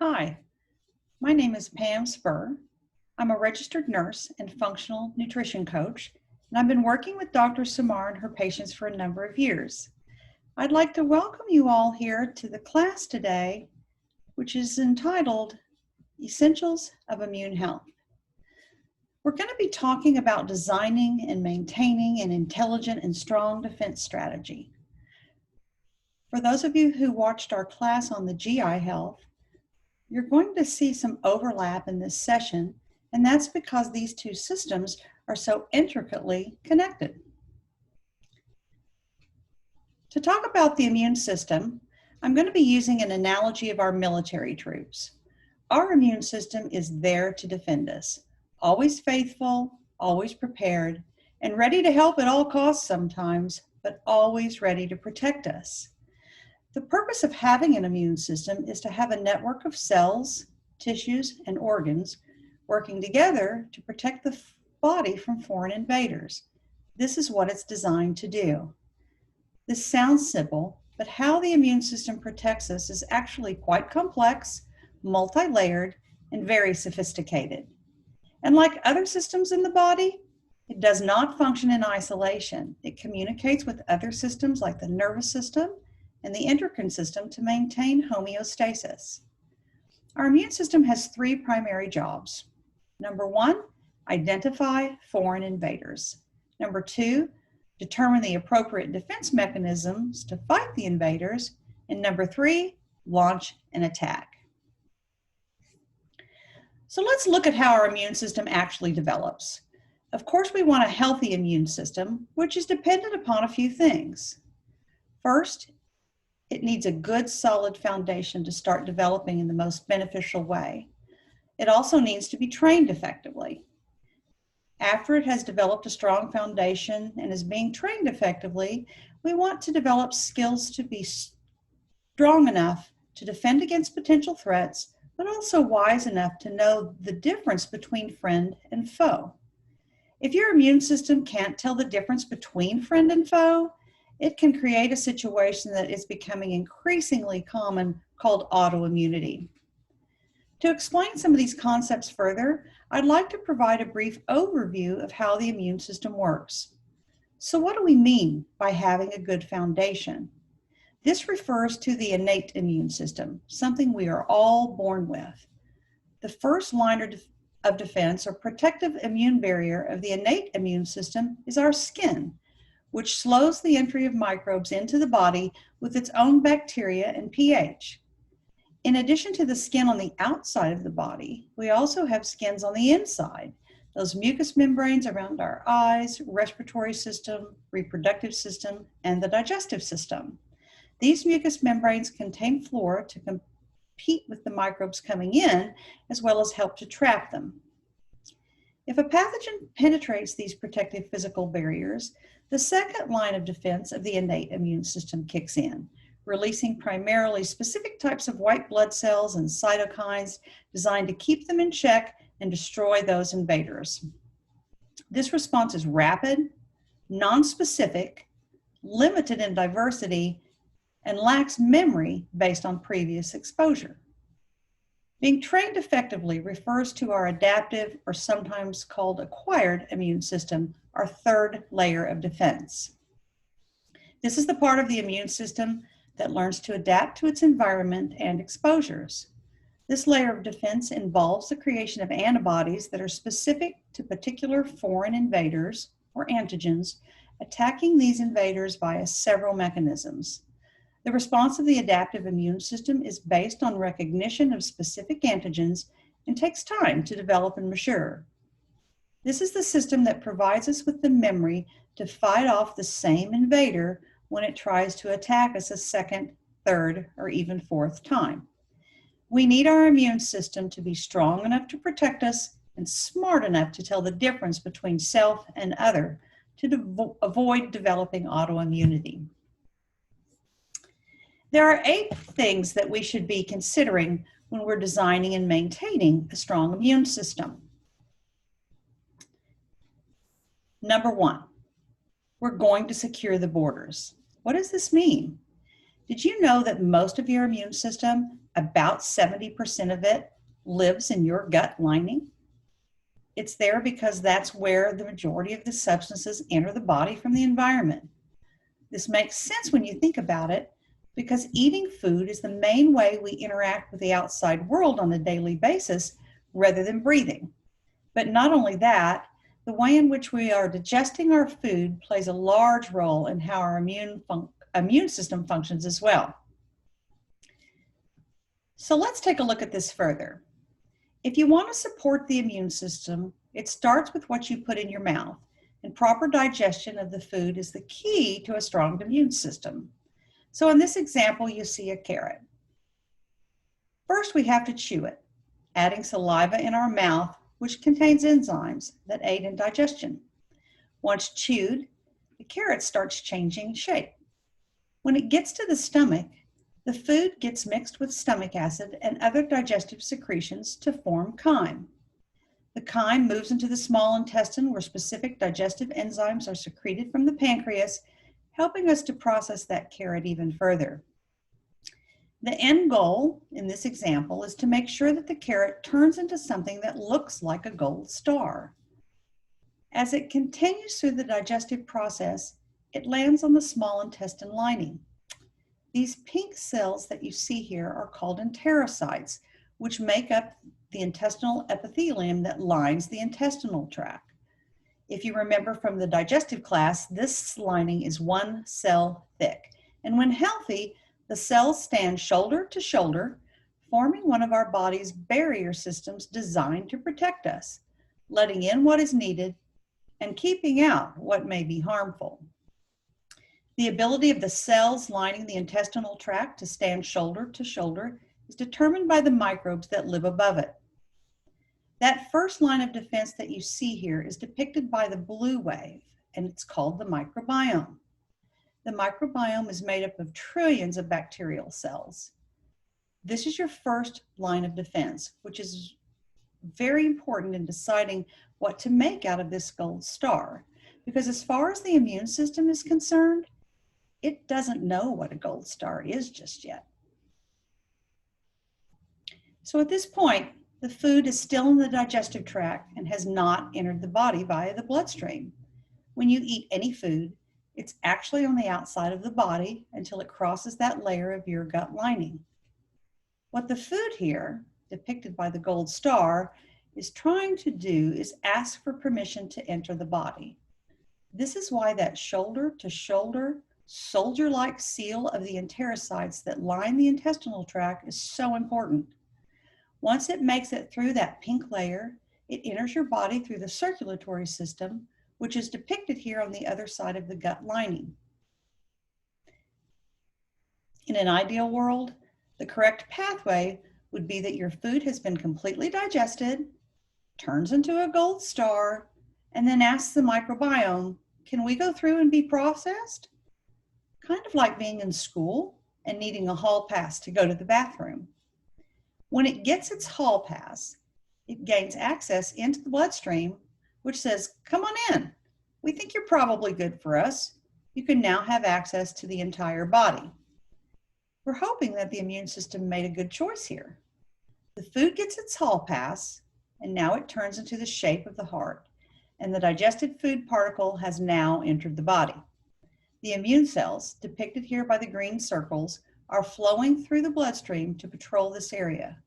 Hi, my name is Pam Spur. I'm a registered nurse and functional nutrition coach, and I've been working with Dr. Samar and her patients for a number of years. I'd like to welcome you all here to the class today, which is entitled Essentials of Immune Health. We're going to be talking about designing and maintaining an intelligent and strong defense strategy. For those of you who watched our class on the GI health, you're going to see some overlap in this session, and that's because these two systems are so intricately connected. To talk about the immune system, I'm going to be using an analogy of our military troops. Our immune system is there to defend us, always faithful, always prepared, and ready to help at all costs sometimes, but always ready to protect us. The purpose of having an immune system is to have a network of cells, tissues, and organs working together to protect the body from foreign invaders. This is what it's designed to do. This sounds simple, but how the immune system protects us is actually quite complex, multi-layered, and very sophisticated. And like other systems in the body, it does not function in isolation. It communicates with other systems like the nervous system and the endocrine system to maintain homeostasis. Our immune system has three primary jobs. Number one, identify foreign invaders. Number two, determine the appropriate defense mechanisms to fight the invaders. And number three, launch an attack. So let's look at how our immune system actually develops. Of course, we want a healthy immune system, which is dependent upon a few things. First, it needs a good, solid foundation to start developing in the most beneficial way. It also needs to be trained effectively. After it has developed a strong foundation and is being trained effectively, we want to develop skills to be strong enough to defend against potential threats, but also wise enough to know the difference between friend and foe. If your immune system can't tell the difference between friend and foe, it can create a situation that is becoming increasingly common called autoimmunity. To explain some of these concepts further, I'd like to provide a brief overview of how the immune system works. So what do we mean by having a good foundation? This refers to the innate immune system, something we are all born with. The first line of defense or protective immune barrier of the innate immune system is our skin, which slows the entry of microbes into the body with its own bacteria and pH. In addition to the skin on the outside of the body, we also have skins on the inside, those mucous membranes around our eyes, respiratory system, reproductive system, and the digestive system. These mucous membranes contain flora to compete with the microbes coming in, as well as help to trap them. If a pathogen penetrates these protective physical barriers, the second line of defense of the innate immune system kicks in, releasing primarily specific types of white blood cells and cytokines designed to keep them in check and destroy those invaders. This response is rapid, nonspecific, limited in diversity, and lacks memory based on previous exposure. Being trained effectively refers to our adaptive, or sometimes called acquired, immune system, our third layer of defense. This is the part of the immune system that learns to adapt to its environment and exposures. This layer of defense involves the creation of antibodies that are specific to particular foreign invaders, or antigens, attacking these invaders via several mechanisms. The response of the adaptive immune system is based on recognition of specific antigens and takes time to develop and mature. This is the system that provides us with the memory to fight off the same invader when it tries to attack us a second, third, or even fourth time. We need our immune system to be strong enough to protect us and smart enough to tell the difference between self and other to avoid developing autoimmunity. There are 8 things that we should be considering when we're designing and maintaining a strong immune system. Number 1, we're going to secure the borders. What does this mean? Did you know that most of your immune system, about 70% of it, lives in your gut lining? It's there because that's where the majority of the substances enter the body from the environment. This makes sense when you think about it, because eating food is the main way we interact with the outside world on a daily basis rather than breathing. But not only that, the way in which we are digesting our food plays a large role in how our immune system functions as well. So let's take a look at this further. If you want to support the immune system, it starts with what you put in your mouth, and proper digestion of the food is the key to a strong immune system. So in this example, you see a carrot. First, we have to chew it, adding saliva in our mouth, which contains enzymes that aid in digestion. Once chewed, the carrot starts changing shape. When it gets to the stomach, the food gets mixed with stomach acid and other digestive secretions to form chyme. The chyme moves into the small intestine where specific digestive enzymes are secreted from the pancreas, helping us to process that carrot even further. The end goal in this example is to make sure that the carrot turns into something that looks like a gold star. As it continues through the digestive process, it lands on the small intestine lining. These pink cells that you see here are called enterocytes, which make up the intestinal epithelium that lines the intestinal tract. If you remember from the digestive class, this lining is 1 cell thick, and when healthy, the cells stand shoulder to shoulder, forming one of our body's barrier systems designed to protect us, letting in what is needed and keeping out what may be harmful. The ability of the cells lining the intestinal tract to stand shoulder to shoulder is determined by the microbes that live above it. That first line of defense that you see here is depicted by the blue wave, and it's called the microbiome. The microbiome is made up of trillions of bacterial cells. This is your first line of defense, which is very important in deciding what to make out of this gold star, because as far as the immune system is concerned, it doesn't know what a gold star is just yet. So at this point, the food is still in the digestive tract and has not entered the body via the bloodstream. When you eat any food, it's actually on the outside of the body until it crosses that layer of your gut lining. What the food here, depicted by the gold star, is trying to do is ask for permission to enter the body. This is why that shoulder to shoulder, soldier-like seal of the enterocytes that line the intestinal tract is so important. Once it makes it through that pink layer, it enters your body through the circulatory system, which is depicted here on the other side of the gut lining. In an ideal world, the correct pathway would be that your food has been completely digested, turns into a gold star, and then asks the microbiome, can we go through and be processed? Kind of like being in school and needing a hall pass to go to the bathroom. When it gets its hall pass, it gains access into the bloodstream, which says, come on in. We think you're probably good for us. You can now have access to the entire body. We're hoping that the immune system made a good choice here. The food gets its hall pass, and now it turns into the shape of the heart, and the digested food particle has now entered the body. The immune cells, depicted here by the green circles, are flowing through the bloodstream to patrol this area.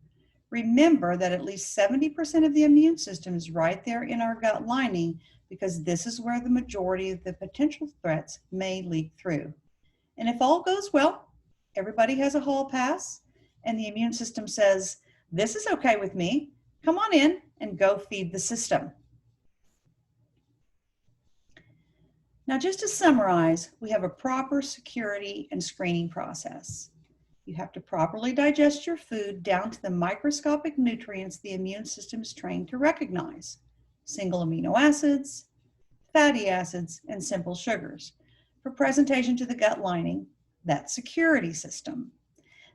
Remember that at least 70% of the immune system is right there in our gut lining, because this is where the majority of the potential threats may leak through. And if all goes well, everybody has a hall pass, and the immune system says, this is okay with me, come on in and go feed the system. Now, just to summarize, we have a proper security and screening process. You have to properly digest your food down to the microscopic nutrients the immune system is trained to recognize: single amino acids, fatty acids, and simple sugars, for presentation to the gut lining, that security system.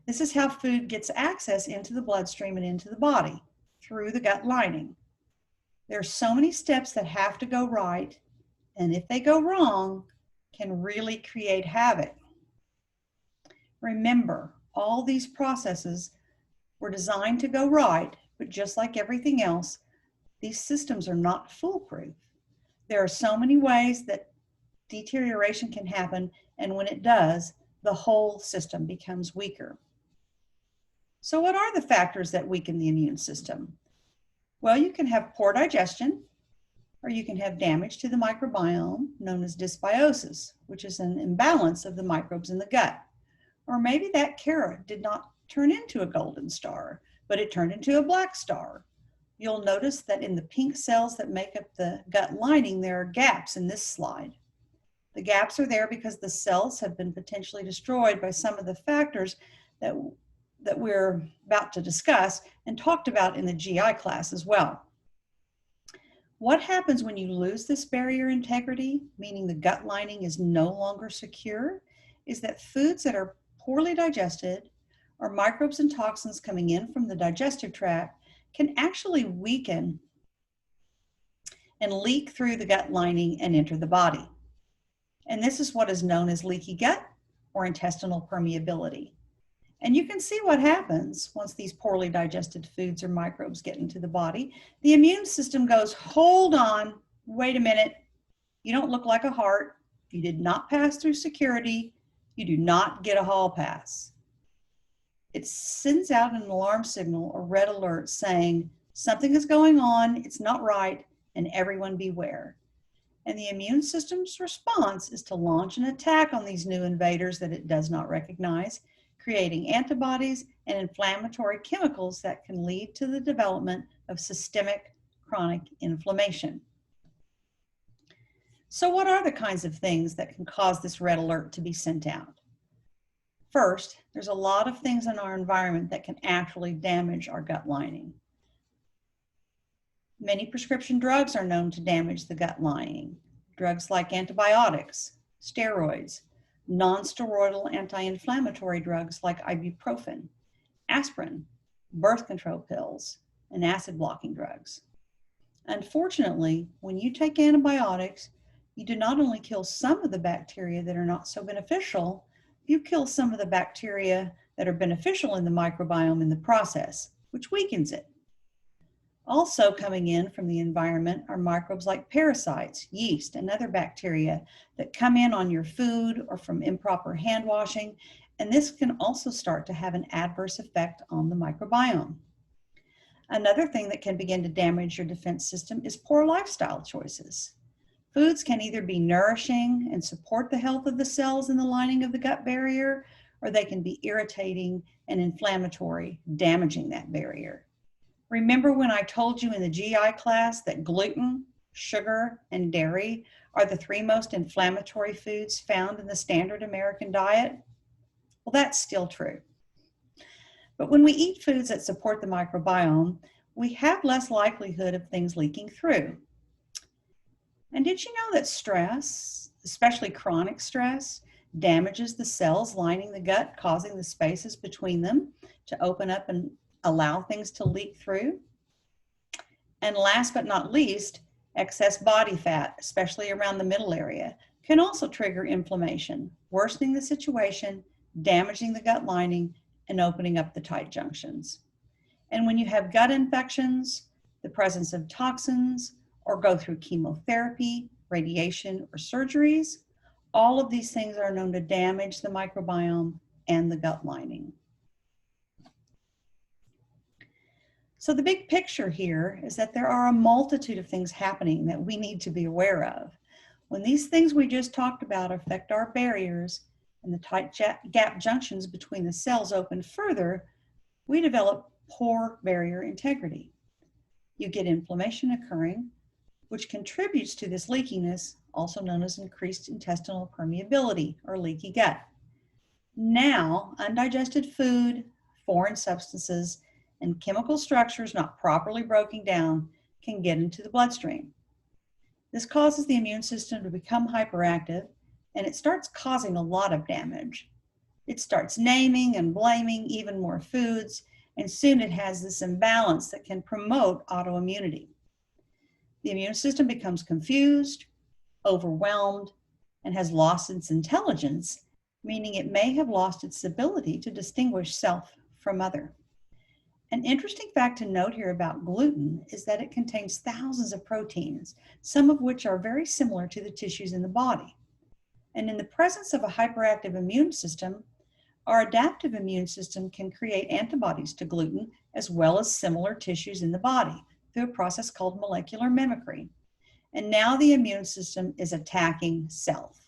This is how food gets access into the bloodstream and into the body, through the gut lining. There are so many steps that have to go right, and if they go wrong, can really create havoc. Remember, all these processes were designed to go right, but just like everything else, these systems are not foolproof. There are so many ways that deterioration can happen, and when it does, the whole system becomes weaker. So what are the factors that weaken the immune system? Well, you can have poor digestion, or you can have damage to the microbiome known as dysbiosis, which is an imbalance of the microbes in the gut. Or maybe that carrot did not turn into a golden star, but it turned into a black star. You'll notice that in the pink cells that make up the gut lining, there are gaps in this slide. The gaps are there because the cells have been potentially destroyed by some of the factors that we're about to discuss and talked about in the GI class as well. What happens when you lose this barrier integrity, meaning the gut lining is no longer secure, is that foods that are poorly digested or microbes and toxins coming in from the digestive tract can actually weaken and leak through the gut lining and enter the body. And this is what is known as leaky gut or intestinal permeability. And you can see what happens once these poorly digested foods or microbes get into the body. The immune system goes, hold on, wait a minute. You don't look like a heart. You did not pass through security. You do not get a hall pass. It sends out an alarm signal or red alert saying something is going on, it's not right, and everyone beware. And the immune system's response is to launch an attack on these new invaders that it does not recognize, creating antibodies and inflammatory chemicals that can lead to the development of systemic chronic inflammation. So what are the kinds of things that can cause this red alert to be sent out? First, there's a lot of things in our environment that can actually damage our gut lining. Many prescription drugs are known to damage the gut lining. Drugs like antibiotics, steroids, non-steroidal anti-inflammatory drugs like ibuprofen, aspirin, birth control pills, and acid-blocking drugs. Unfortunately, when you take antibiotics, you do not only kill some of the bacteria that are not so beneficial, you kill some of the bacteria that are beneficial in the microbiome in the process, which weakens it. Also coming in from the environment are microbes like parasites, yeast, and other bacteria that come in on your food or from improper hand washing, and this can also start to have an adverse effect on the microbiome. Another thing that can begin to damage your defense system is poor lifestyle choices. Foods can either be nourishing and support the health of the cells in the lining of the gut barrier, or they can be irritating and inflammatory, damaging that barrier. Remember when I told you in the GI class that gluten, sugar, and dairy are the three most inflammatory foods found in the standard American diet? Well, that's still true. But when we eat foods that support the microbiome, we have less likelihood of things leaking through. And did you know that stress, especially chronic stress, damages the cells lining the gut, causing the spaces between them to open up and allow things to leak through? And last but not least, excess body fat, especially around the middle area, can also trigger inflammation, worsening the situation, damaging the gut lining, and opening up the tight junctions. And when you have gut infections, the presence of toxins, or go through chemotherapy, radiation, or surgeries, all of these things are known to damage the microbiome and the gut lining. So the big picture here is that there are a multitude of things happening that we need to be aware of. When these things we just talked about affect our barriers and the tight gap junctions between the cells open further, we develop poor barrier integrity. You get inflammation occurring, which contributes to this leakiness, also known as increased intestinal permeability or leaky gut. Now, undigested food, foreign substances, and chemical structures not properly broken down can get into the bloodstream. This causes the immune system to become hyperactive, and it starts causing a lot of damage. It starts naming and blaming even more foods, and soon it has this imbalance that can promote autoimmunity. The immune system becomes confused, overwhelmed, and has lost its intelligence, meaning it may have lost its ability to distinguish self from other. An interesting fact to note here about gluten is that it contains thousands of proteins, some of which are very similar to the tissues in the body. And in the presence of a hyperactive immune system, our adaptive immune system can create antibodies to gluten as well as similar tissues in the body through a process called molecular mimicry. And now the immune system is attacking self.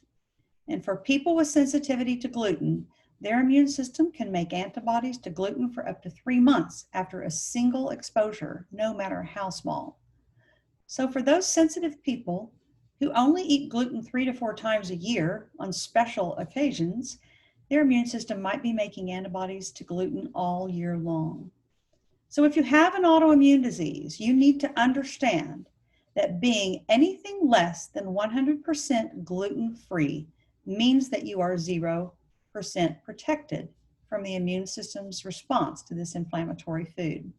And for people with sensitivity to gluten, their immune system can make antibodies to gluten for up to 3 months after a single exposure, no matter how small. So for those sensitive people who only eat gluten 3 to 4 times a year on special occasions, their immune system might be making antibodies to gluten all year long. So if you have an autoimmune disease, you need to understand that being anything less than 100% gluten-free means that you are 0% protected from the immune system's response to this inflammatory food.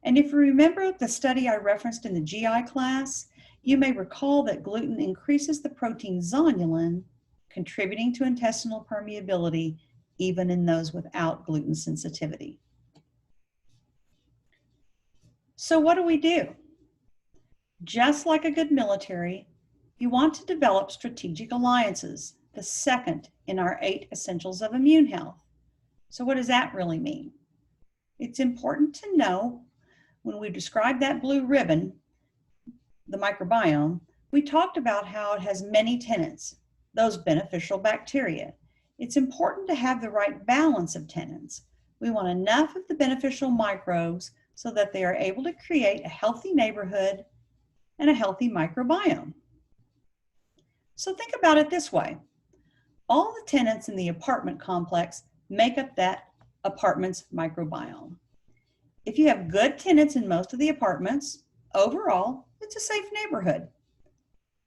And if you remember the study I referenced in the GI class, you may recall that gluten increases the protein zonulin, contributing to intestinal permeability even in those without gluten sensitivity. So what do? Just like a good military, you want to develop strategic alliances, the second in our 8 essentials of immune health. So what does that really mean? It's important to know when we described that blue ribbon, the microbiome, we talked about how it has many tenants, those beneficial bacteria. It's important to have the right balance of tenants. We want enough of the beneficial microbes so that they are able to create a healthy neighborhood and a healthy microbiome. So think about it this way. All the tenants in the apartment complex make up that apartment's microbiome. If you have good tenants in most of the apartments, overall, it's a safe neighborhood.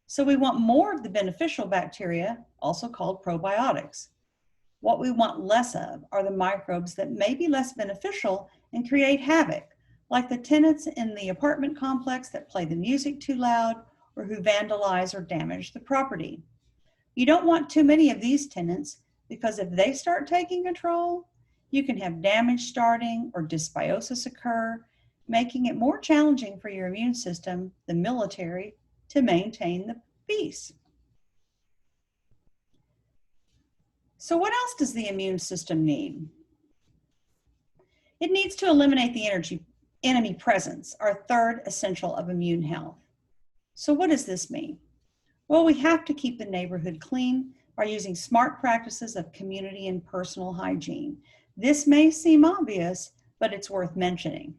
So we want more of the beneficial bacteria, also called probiotics. What we want less of are the microbes that may be less beneficial and create havoc, like the tenants in the apartment complex that play the music too loud or who vandalize or damage the property. You don't want too many of these tenants because if they start taking control, you can have damage starting or dysbiosis occur, making it more challenging for your immune system, the military, to maintain the peace. So what else does the immune system need? It needs to eliminate the enemy presence, our third essential of immune health. So what does this mean? Well, we have to keep the neighborhood clean by using smart practices of community and personal hygiene. This may seem obvious, but it's worth mentioning.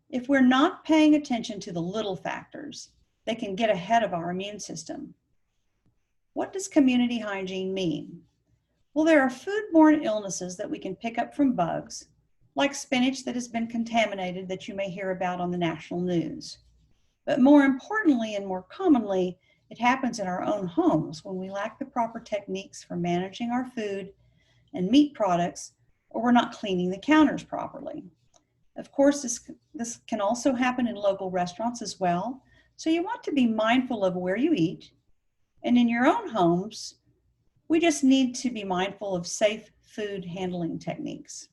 If we're not paying attention to the little factors, they can get ahead of our immune system. What does community hygiene mean? Well, there are foodborne illnesses that we can pick up from bugs, like spinach that has been contaminated that you may hear about on the national news. But more importantly and more commonly, it happens in our own homes when we lack the proper techniques for managing our food and meat products, or we're not cleaning the counters properly. Of course, this can also happen in local restaurants as well. So you want to be mindful of where you eat. And in your own homes, we just need to be mindful of safe food handling techniques.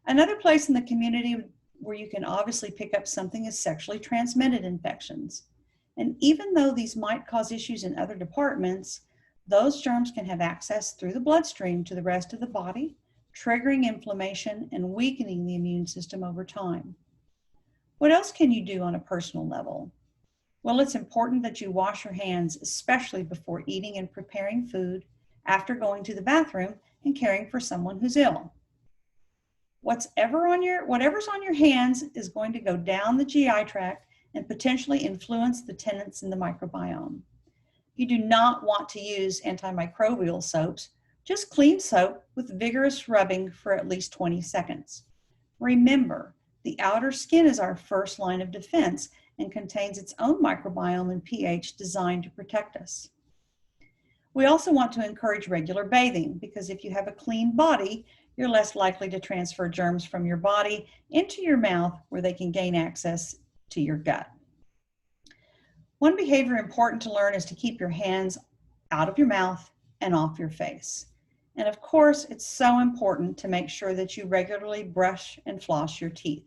Another place in the community where you can obviously pick up something is sexually transmitted infections. And even though these might cause issues in other departments, those germs can have access through the bloodstream to the rest of the body, triggering inflammation and weakening the immune system over time. What else can you do on a personal level? Well, it's important that you wash your hands, especially before eating and preparing food, after going to the bathroom and caring for someone who's ill. Whatever's on your hands is going to go down the GI tract and potentially influence the tenants in the microbiome. You do not want to use antimicrobial soaps, just clean soap with vigorous rubbing for at least 20 seconds. Remember, the outer skin is our first line of defense and contains its own microbiome and pH designed to protect us. We also want to encourage regular bathing because if you have a clean body, you're less likely to transfer germs from your body into your mouth where they can gain access to your gut. One behavior important to learn is to keep your hands out of your mouth and off your face. And of course, it's so important to make sure that you regularly brush and floss your teeth.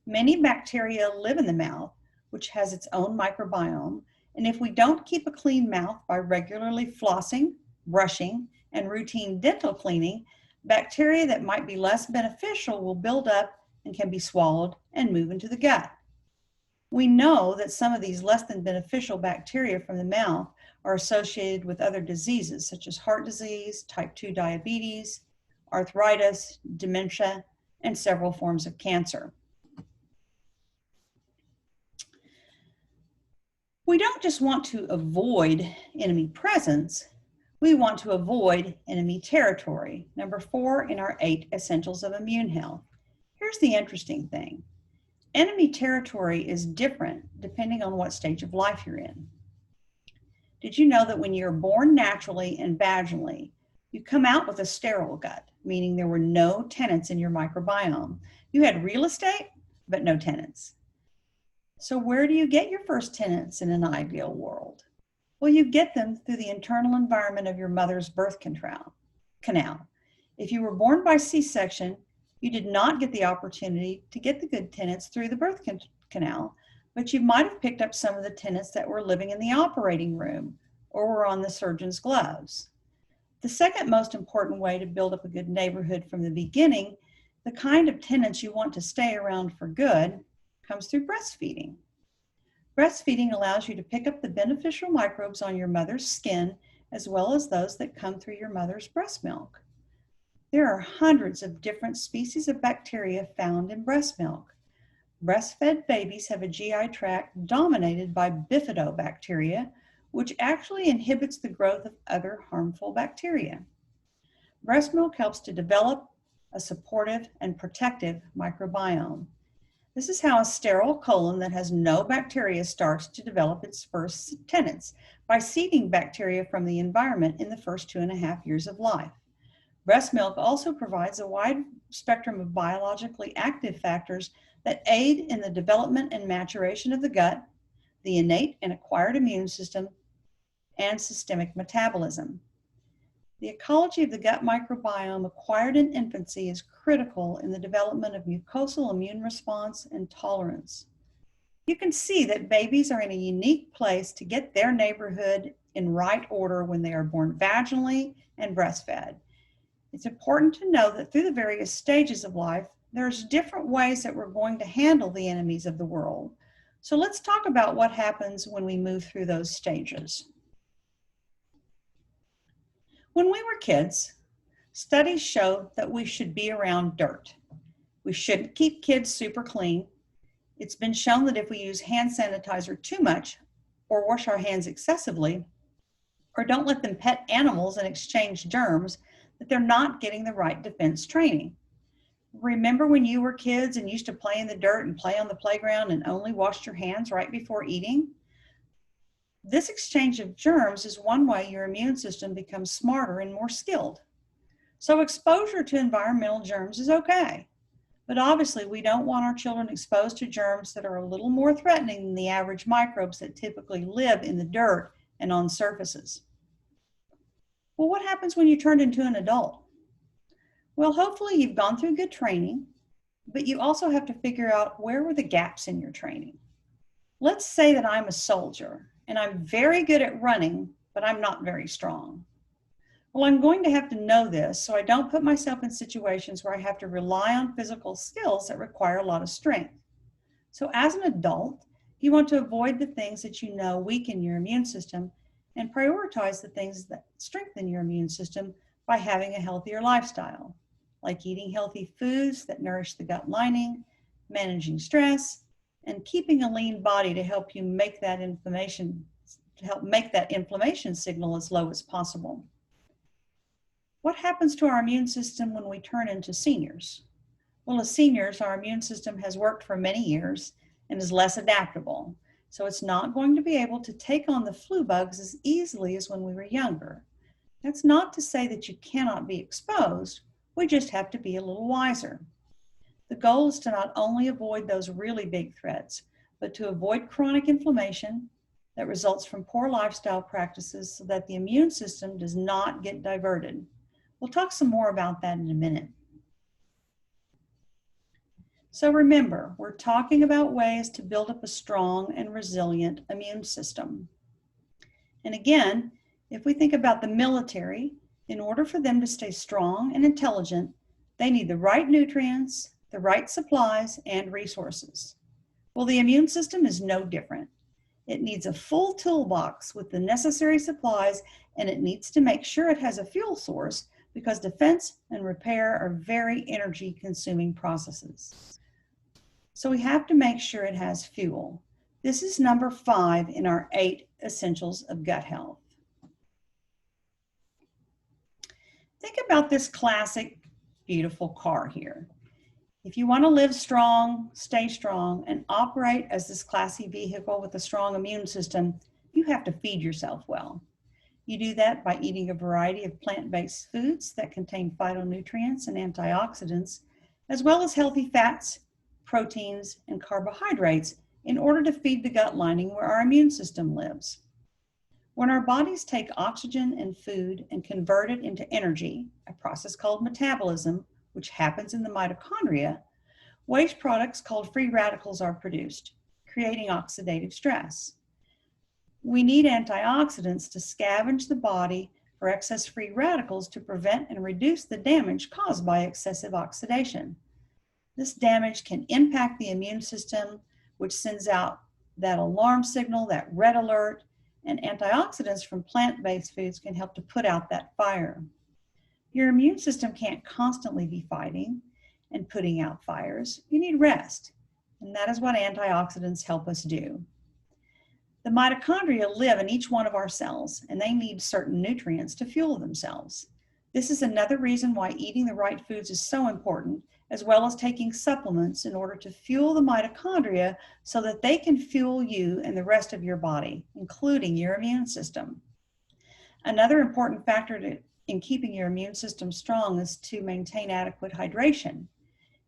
Many bacteria live in the mouth, which has its own microbiome, and if we don't keep a clean mouth by regularly flossing, brushing, and routine dental cleaning, bacteria that might be less beneficial will build up and can be swallowed and move into the gut. We know that some of these less than beneficial bacteria from the mouth are associated with other diseases such as heart disease, type 2 diabetes, arthritis, dementia, and several forms of cancer. We don't just want to avoid enemy presence, we want to avoid enemy territory, number 4 in our 8 essentials of immune health. Here's the interesting thing. Enemy territory is different depending on what stage of life you're in. Did you know that when you're born naturally and vaginally, you come out with a sterile gut, meaning there were no tenants in your microbiome? You had real estate, but no tenants. So where do you get your first tenants in an ideal world? Well, you get them through the internal environment of your mother's birth canal. If you were born by C-section, you did not get the opportunity to get the good tenants through the birth canal, but you might have picked up some of the tenants that were living in the operating room or were on the surgeon's gloves. The second most important way to build up a good neighborhood from the beginning, the kind of tenants you want to stay around for good, comes through breastfeeding. Breastfeeding allows you to pick up the beneficial microbes on your mother's skin as well as those that come through your mother's breast milk. There are hundreds of different species of bacteria found in breast milk. Breastfed babies have a GI tract dominated by bifidobacteria, which actually inhibits the growth of other harmful bacteria. Breast milk helps to develop a supportive and protective microbiome. This is how a sterile colon that has no bacteria starts to develop its first tenants, by seeding bacteria from the environment in the first 2.5 years of life. Breast milk also provides a wide spectrum of biologically active factors that aid in the development and maturation of the gut, the innate and acquired immune system, and systemic metabolism. The ecology of the gut microbiome acquired in infancy is critical in the development of mucosal immune response and tolerance. You can see that babies are in a unique place to get their neighborhood in right order when they are born vaginally and breastfed. It's important to know that through the various stages of life, there's different ways that we're going to handle the enemies of the world. So let's talk about what happens when we move through those stages. When we were kids, studies show that we should be around dirt. We shouldn't keep kids super clean. It's been shown that if we use hand sanitizer too much, or wash our hands excessively, or don't let them pet animals and exchange germs, that they're not getting the right defense training. Remember when you were kids and used to play in the dirt and play on the playground and only washed your hands right before eating? This exchange of germs is one way your immune system becomes smarter and more skilled. So exposure to environmental germs is okay, but obviously we don't want our children exposed to germs that are a little more threatening than the average microbes that typically live in the dirt and on surfaces. Well, what happens when you turn into an adult? Well, hopefully you've gone through good training, but you also have to figure out where were the gaps in your training. Let's say that I'm a soldier and I'm very good at running, but I'm not very strong. Well, I'm going to have to know this so I don't put myself in situations where I have to rely on physical skills that require a lot of strength. So as an adult, you want to avoid the things that you know weaken your immune system and prioritize the things that strengthen your immune system by having a healthier lifestyle, like eating healthy foods that nourish the gut lining, managing stress, and keeping a lean body to help you make that inflammation signal as low as possible. What happens to our immune system when we turn into seniors? Well, as seniors, our immune system has worked for many years and is less adaptable. So it's not going to be able to take on the flu bugs as easily as when we were younger. That's not to say that you cannot be exposed, we just have to be a little wiser. The goal is to not only avoid those really big threats, but to avoid chronic inflammation, that results from poor lifestyle practices so that the immune system does not get diverted. We'll talk some more about that in a minute. So remember, we're talking about ways to build up a strong and resilient immune system. And again, if we think about the military, in order for them to stay strong and intelligent, they need the right nutrients, the right supplies, and resources. Well, the immune system is no different. It needs a full toolbox with the necessary supplies, and it needs to make sure it has a fuel source because defense and repair are very energy-consuming processes. So we have to make sure it has fuel. This is number 5 in our 8 essentials of gut health. Think about this classic, beautiful car here. If you want to live strong, stay strong, and operate as this classy vehicle with a strong immune system, you have to feed yourself well. You do that by eating a variety of plant-based foods that contain phytonutrients and antioxidants, as well as healthy fats, proteins, and carbohydrates in order to feed the gut lining where our immune system lives. When our bodies take oxygen and food and convert it into energy, a process called metabolism, which happens in the mitochondria, waste products called free radicals are produced, creating oxidative stress. We need antioxidants to scavenge the body for excess free radicals to prevent and reduce the damage caused by excessive oxidation. This damage can impact the immune system, which sends out that alarm signal, that red alert, and antioxidants from plant-based foods can help to put out that fire. Your immune system can't constantly be fighting and putting out fires. You need rest, and that is what antioxidants help us do. The mitochondria live in each one of our cells, and they need certain nutrients to fuel themselves. This is another reason why eating the right foods is so important, as well as taking supplements in order to fuel the mitochondria so that they can fuel you and the rest of your body, including your immune system. Another important factor in keeping your immune system strong is to maintain adequate hydration.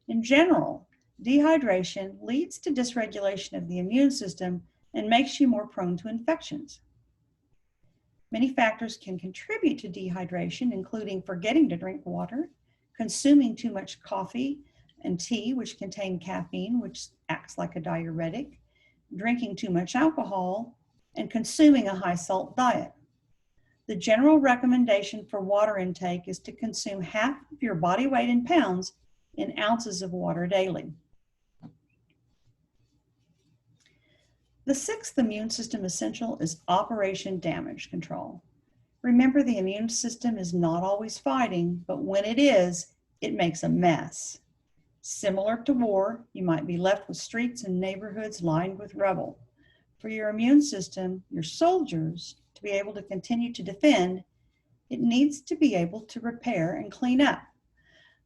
In general, dehydration leads to dysregulation of the immune system and makes you more prone to infections. Many factors can contribute to dehydration, including forgetting to drink water, consuming too much coffee and tea, which contain caffeine, which acts like a diuretic, drinking too much alcohol, and consuming a high salt diet. The general recommendation for water intake is to consume half of your body weight in pounds in ounces of water daily. The 6th immune system essential is Operation Damage Control. Remember, the immune system is not always fighting, but when it is, it makes a mess. Similar to war, you might be left with streets and neighborhoods lined with rubble. For your immune system, your soldiers, to be able to continue to defend, it needs to be able to repair and clean up.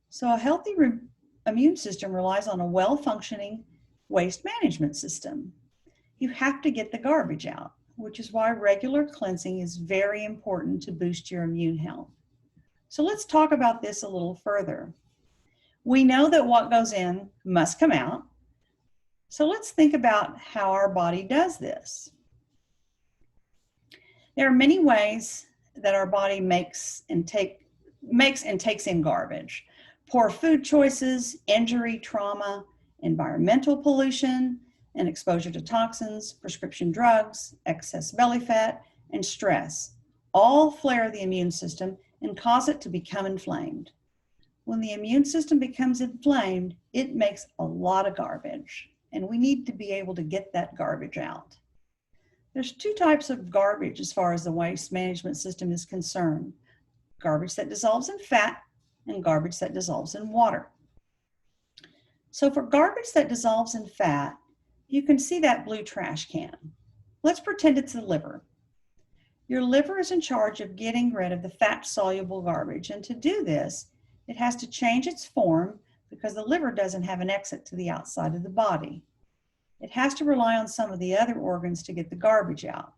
So a healthy immune system relies on a well-functioning waste management system. You have to get the garbage out, which is why regular cleansing is very important to boost your immune health. So let's talk about this a little further. We know that what goes in must come out. So let's think about how our body does this. There are many ways that our body makes and takes in garbage. Poor food choices, injury, trauma, environmental pollution, and exposure to toxins, prescription drugs, excess belly fat, and stress all flare the immune system and cause it to become inflamed. When the immune system becomes inflamed, it makes a lot of garbage, and we need to be able to get that garbage out. There's 2 types of garbage as far as the waste management system is concerned: garbage that dissolves in fat and garbage that dissolves in water. So for garbage that dissolves in fat, you can see that blue trash can. Let's pretend it's the liver. Your liver is in charge of getting rid of the fat-soluble garbage, and to do this, it has to change its form because the liver doesn't have an exit to the outside of the body. It has to rely on some of the other organs to get the garbage out.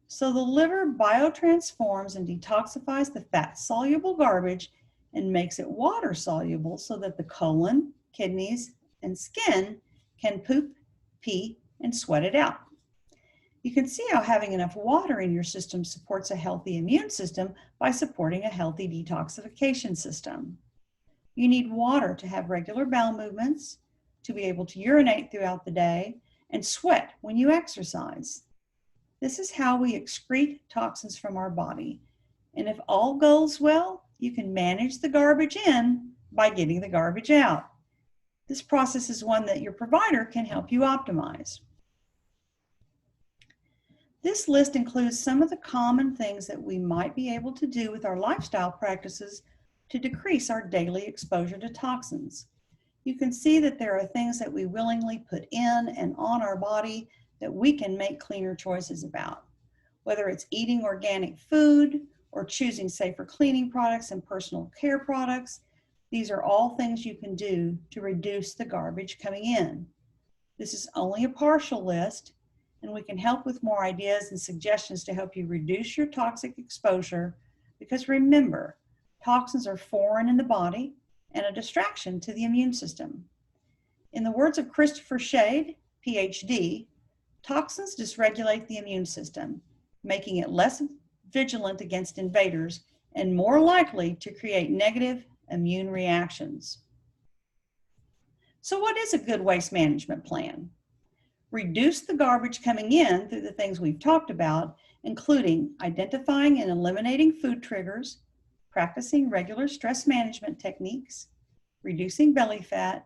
So the liver biotransforms and detoxifies the fat-soluble garbage and makes it water-soluble so that the colon, kidneys, and skin can poop, pee, and sweat it out. You can see how having enough water in your system supports a healthy immune system by supporting a healthy detoxification system. You need water to have regular bowel movements, to be able to urinate throughout the day, and sweat when you exercise. This is how we excrete toxins from our body. And if all goes well, you can manage the garbage in by getting the garbage out. This process is one that your provider can help you optimize. This list includes some of the common things that we might be able to do with our lifestyle practices to decrease our daily exposure to toxins. You can see that there are things that we willingly put in and on our body that we can make cleaner choices about. Whether it's eating organic food or choosing safer cleaning products and personal care products, these are all things you can do to reduce the garbage coming in. This is only a partial list, and we can help with more ideas and suggestions to help you reduce your toxic exposure, because remember, toxins are foreign in the body and a distraction to the immune system. In the words of Christopher Shade, PhD, toxins dysregulate the immune system, making it less vigilant against invaders and more likely to create negative immune reactions. So what is a good waste management plan? Reduce the garbage coming in through the things we've talked about, including identifying and eliminating food triggers, practicing regular stress management techniques, reducing belly fat,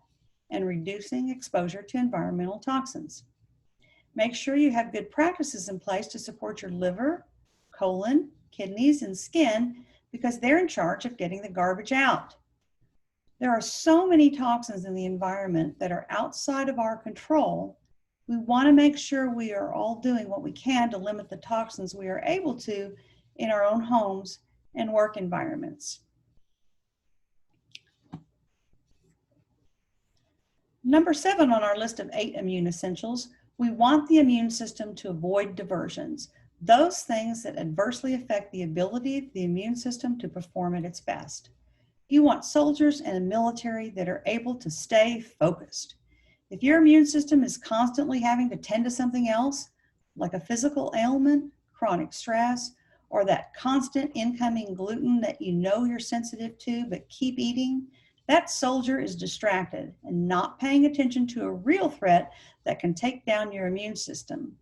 and reducing exposure to environmental toxins. Make sure you have good practices in place to support your liver, colon, kidneys, and skin, because they're in charge of getting the garbage out. There are so many toxins in the environment that are outside of our control. We want to make sure we are all doing what we can to limit the toxins we are able to in our own homes and work environments. Number 7 on our list of 8 immune essentials, we want the immune system to avoid diversions, those things that adversely affect the ability of the immune system to perform at its best. You want soldiers and a military that are able to stay focused. If your immune system is constantly having to tend to something else, like a physical ailment, chronic stress, or that constant incoming gluten that you know you're sensitive to but keep eating, that soldier is distracted and not paying attention to a real threat that can take down your immune system.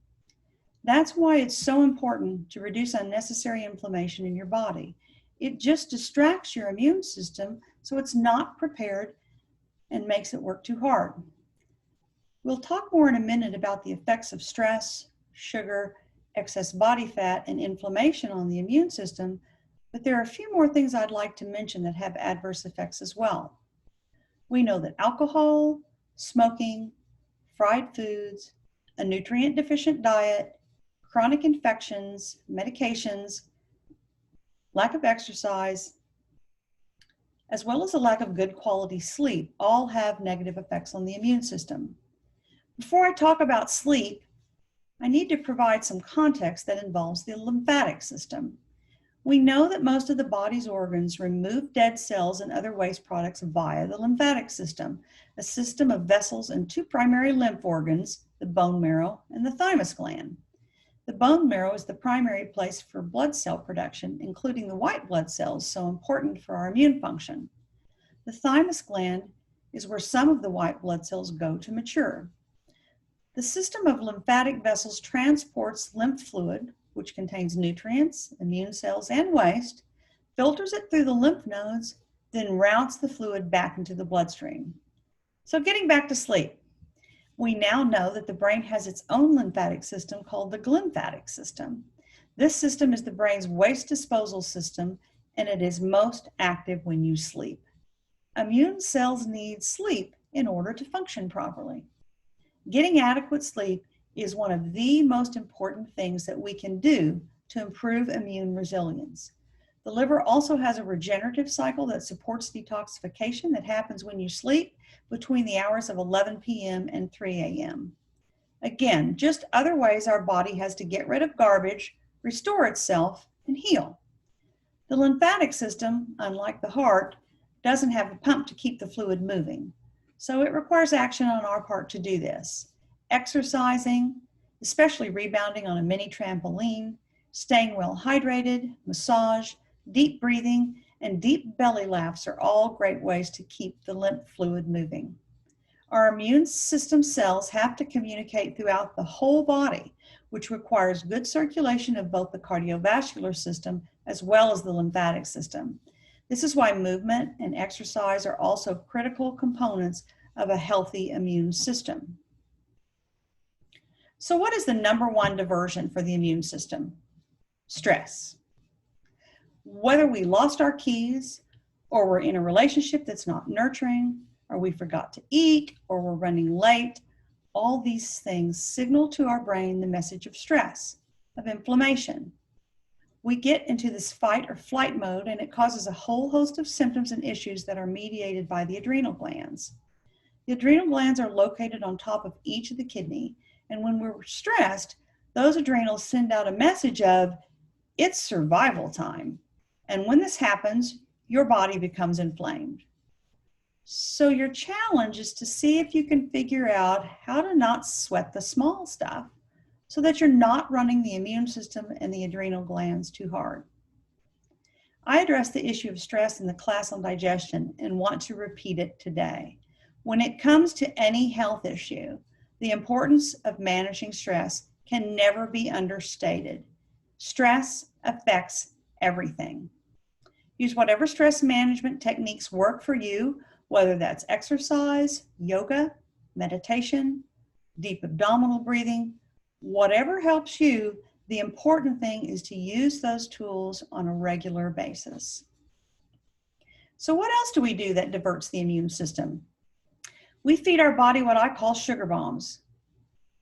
That's why it's so important to reduce unnecessary inflammation in your body. It just distracts your immune system so it's not prepared and makes it work too hard. We'll talk more in a minute about the effects of stress, sugar, excess body fat, and inflammation on the immune system, but there are a few more things I'd like to mention that have adverse effects as well. We know that alcohol, smoking, fried foods, a nutrient-deficient diet, chronic infections, medications, lack of exercise, as well as a lack of good quality sleep, all have negative effects on the immune system. Before I talk about sleep, I need to provide some context that involves the lymphatic system. We know that most of the body's organs remove dead cells and other waste products via the lymphatic system, a system of vessels and 2 primary lymph organs, the bone marrow and the thymus gland. The bone marrow is the primary place for blood cell production, including the white blood cells, so important for our immune function. The thymus gland is where some of the white blood cells go to mature. The system of lymphatic vessels transports lymph fluid, which contains nutrients, immune cells, and waste, filters it through the lymph nodes, then routes the fluid back into the bloodstream. So getting back to sleep, we now know that the brain has its own lymphatic system called the glymphatic system. This system is the brain's waste disposal system, and it is most active when you sleep. Immune cells need sleep in order to function properly. Getting adequate sleep is one of the most important things that we can do to improve immune resilience. The liver also has a regenerative cycle that supports detoxification that happens when you sleep between the hours of 11 p.m. and 3 a.m. Again, just other ways our body has to get rid of garbage, restore itself, and heal. The lymphatic system, unlike the heart, doesn't have a pump to keep the fluid moving. So it requires action on our part to do this. Exercising especially rebounding on a mini trampoline, staying well hydrated, massage, deep breathing, and deep belly laughs are all great ways to keep the lymph fluid moving. Our immune system cells have to communicate throughout the whole body, which requires good circulation of both the cardiovascular system as well as the lymphatic system. This is why movement and exercise are also critical components of a healthy immune system. So what is the number one diversion for the immune system? Stress. Whether we lost our keys, or we're in a relationship that's not nurturing, or we forgot to eat, or we're running late, all these things signal to our brain the message of stress, of inflammation. We get into this fight or flight mode, and it causes a whole host of symptoms and issues that are mediated by the adrenal glands. The adrenal glands are located on top of each of the kidney, and when we're stressed, those adrenals send out a message of, it's survival time. And when this happens, your body becomes inflamed. So your challenge is to see if you can figure out how to not sweat the small stuff so that you're not running the immune system and the adrenal glands too hard. I addressed the issue of stress in the class on digestion and want to repeat it today. When it comes to any health issue, the importance of managing stress can never be understated. Stress affects everything. Use whatever stress management techniques work for you, whether that's exercise, yoga, meditation, deep abdominal breathing, whatever helps you. The important thing is to use those tools on a regular basis. So what else do we do that diverts the immune system? We feed our body what I call sugar bombs.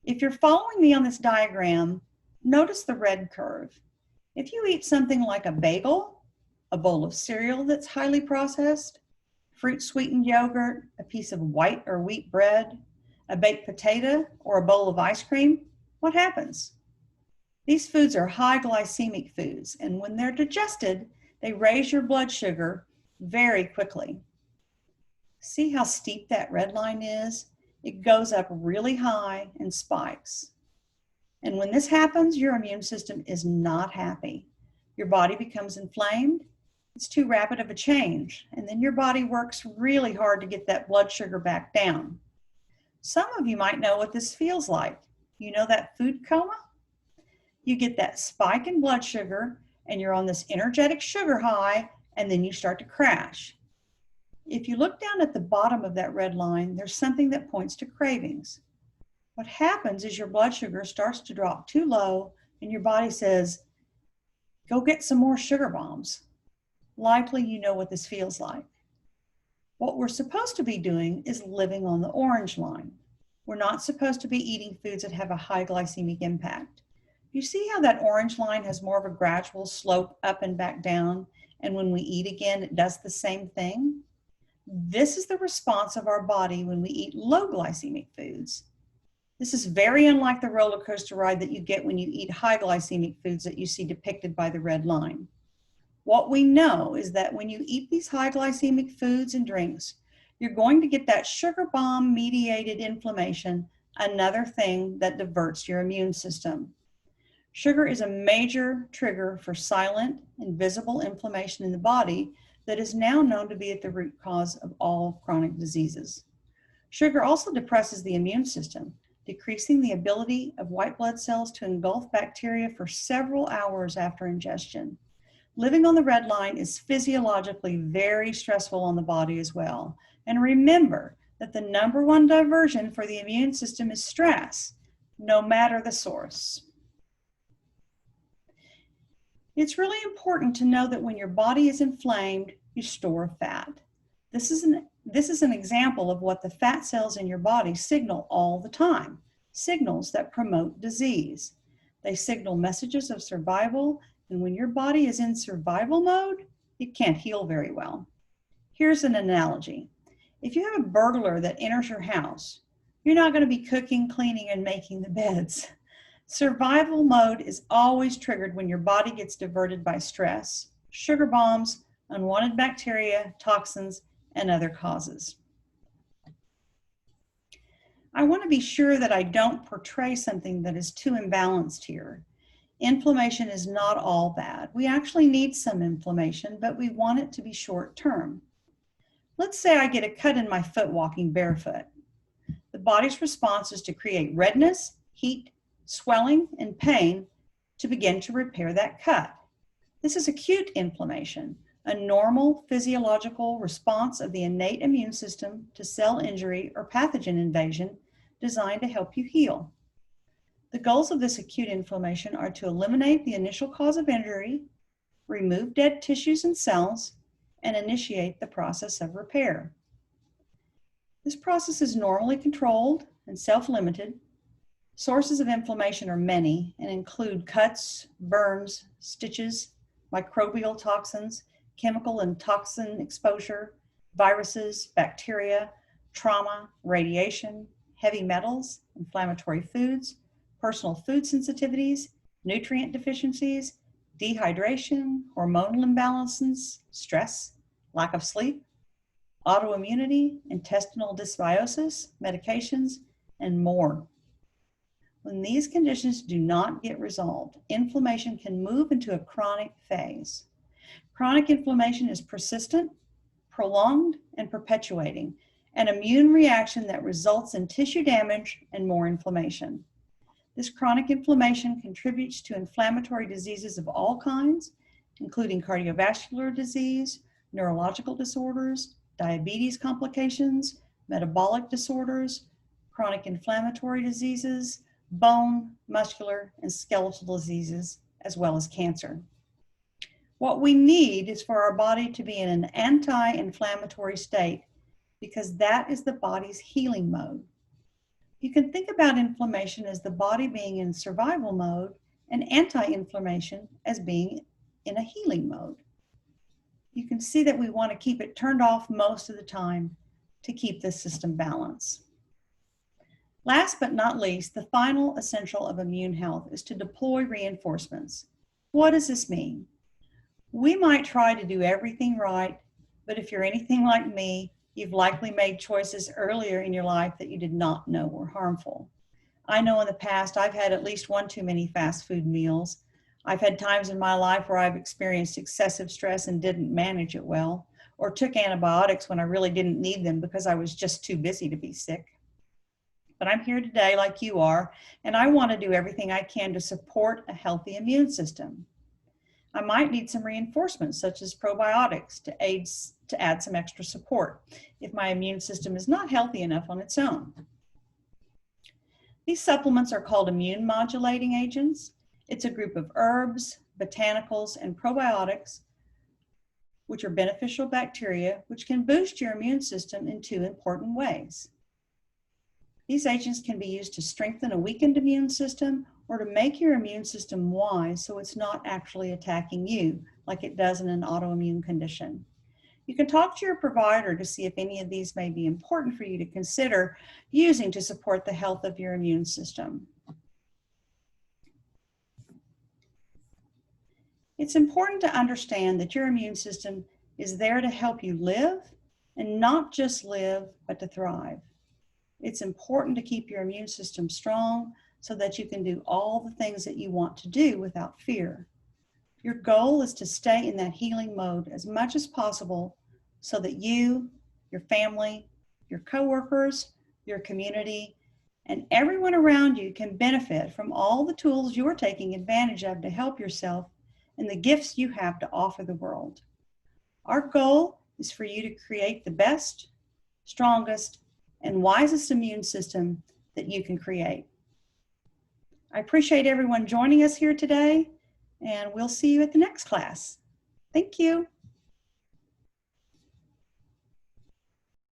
If you're following me on this diagram, notice the red curve. If you eat something like a bagel, a bowl of cereal that's highly processed, fruit sweetened yogurt, a piece of white or wheat bread, a baked potato, or a bowl of ice cream, what happens? These foods are high glycemic foods, and when they're digested, they raise your blood sugar very quickly. See how steep that red line is? It goes up really high and spikes. And when this happens, your immune system is not happy. Your body becomes inflamed. It's too rapid of a change, and then your body works really hard to get that blood sugar back down. Some of you might know what this feels like. You know that food coma? You get that spike in blood sugar, and you're on this energetic sugar high, and then you start to crash. If you look down at the bottom of that red line, there's something that points to cravings. What happens is your blood sugar starts to drop too low, and your body says, go get some more sugar bombs. Likely you know what this feels like. What we're supposed to be doing is living on the orange line. We're not supposed to be eating foods that have a high glycemic impact. You see how that orange line has more of a gradual slope up and back down, and when we eat again, it does the same thing? This is the response of our body when we eat low glycemic foods. This is very unlike the roller coaster ride that you get when you eat high glycemic foods that you see depicted by the red line. What we know is that when you eat these high glycemic foods and drinks, you're going to get that sugar bomb mediated inflammation, another thing that diverts your immune system. Sugar is a major trigger for silent, invisible inflammation in the body that is now known to be at the root cause of all chronic diseases. Sugar also depresses the immune system, decreasing the ability of white blood cells to engulf bacteria for several hours after ingestion. Living on the red line is physiologically very stressful on the body as well. And remember that the number one diversion for the immune system is stress, no matter the source. It's really important to know that when your body is inflamed, you store fat. This is an example of what the fat cells in your body signal all the time, signals that promote disease. They signal messages of survival, and when your body is in survival mode, it can't heal very well. Here's an analogy. If you have a burglar that enters your house, you're not going to be cooking, cleaning, and making the beds. Survival mode is always triggered when your body gets diverted by stress, sugar bombs, unwanted bacteria, toxins, and other causes. I want to be sure that I don't portray something that is too imbalanced here. Inflammation is not all bad. We actually need some inflammation, but we want it to be short term. Let's say I get a cut in my foot walking barefoot. The body's response is to create redness, heat, swelling, and pain to begin to repair that cut. This is acute inflammation, a normal physiological response of the innate immune system to cell injury or pathogen invasion designed to help you heal. The goals of this acute inflammation are to eliminate the initial cause of injury, remove dead tissues and cells, and initiate the process of repair. This process is normally controlled and self-limited. Sources of inflammation are many and include cuts, burns, stitches, microbial toxins, chemical and toxin exposure, viruses, bacteria, trauma, radiation, heavy metals, inflammatory foods, personal food sensitivities, nutrient deficiencies, dehydration, hormonal imbalances, stress, lack of sleep, autoimmunity, intestinal dysbiosis, medications, and more. When these conditions do not get resolved, inflammation can move into a chronic phase. Chronic inflammation is persistent, prolonged, and perpetuating, an immune reaction that results in tissue damage and more inflammation. This chronic inflammation contributes to inflammatory diseases of all kinds, including cardiovascular disease, neurological disorders, diabetes complications, metabolic disorders, chronic inflammatory diseases, bone, muscular, and skeletal diseases, as well as cancer. What we need is for our body to be in an anti-inflammatory state because that is the body's healing mode. You can think about inflammation as the body being in survival mode and anti-inflammation as being in a healing mode. You can see that we want to keep it turned off most of the time to keep the system balanced. Last but not least, the final essential of immune health is to deploy reinforcements. What does this mean? We might try to do everything right, but if you're anything like me, you've likely made choices earlier in your life that you did not know were harmful. I know in the past I've had at least one too many fast food meals. I've had times in my life where I've experienced excessive stress and didn't manage it well, or took antibiotics when I really didn't need them because I was just too busy to be sick. But I'm here today like you are, and I want to do everything I can to support a healthy immune system. I might need some reinforcements such as probiotics to add some extra support if my immune system is not healthy enough on its own. These supplements are called immune modulating agents. It's a group of herbs, botanicals, and probiotics, which are beneficial bacteria, which can boost your immune system in two important ways. These agents can be used to strengthen a weakened immune system or to make your immune system wise so it's not actually attacking you like it does in an autoimmune condition. You can talk to your provider to see if any of these may be important for you to consider using to support the health of your immune system. It's important to understand that your immune system is there to help you live, and not just live, but to thrive. It's important to keep your immune system strong so that you can do all the things that you want to do without fear. Your goal is to stay in that healing mode as much as possible so that you, your family, your coworkers, your community, and everyone around you can benefit from all the tools you're taking advantage of to help yourself and the gifts you have to offer the world. Our goal is for you to create the best, strongest, and wisest immune system that you can create. I appreciate everyone joining us here today, and we'll see you at the next class. Thank you.